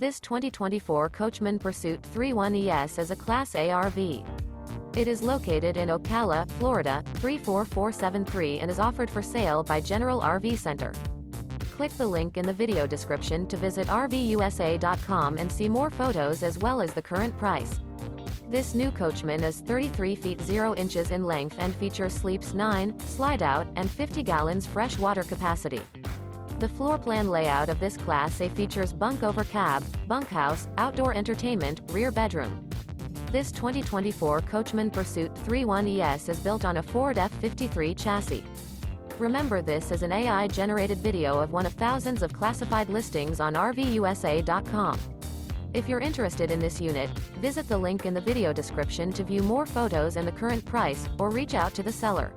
This 2024 Coachmen Pursuit 31 ES is a Class A RV. It is located in Ocala, Florida, 34473 and is offered for sale by General RV Center. Click the link in the video description to visit RVUSA.com and see more photos as well as the current price. This new Coachmen is 33 feet 0 inches in length and features sleeps 9, Slideout, and 50 gallons fresh water capacity. The floor plan layout of this Class A features Bunk Over Cab, Bunkhouse, outdoor entertainment, rear bedroom. This 2024 Coachmen Pursuit 31 ES is built on a Ford F53 chassis. Remember, this is an AI-generated video of one of thousands of classified listings on RVUSA.com. If you're interested in this unit, visit the link in the video description to view more photos and the current price, or reach out to the seller.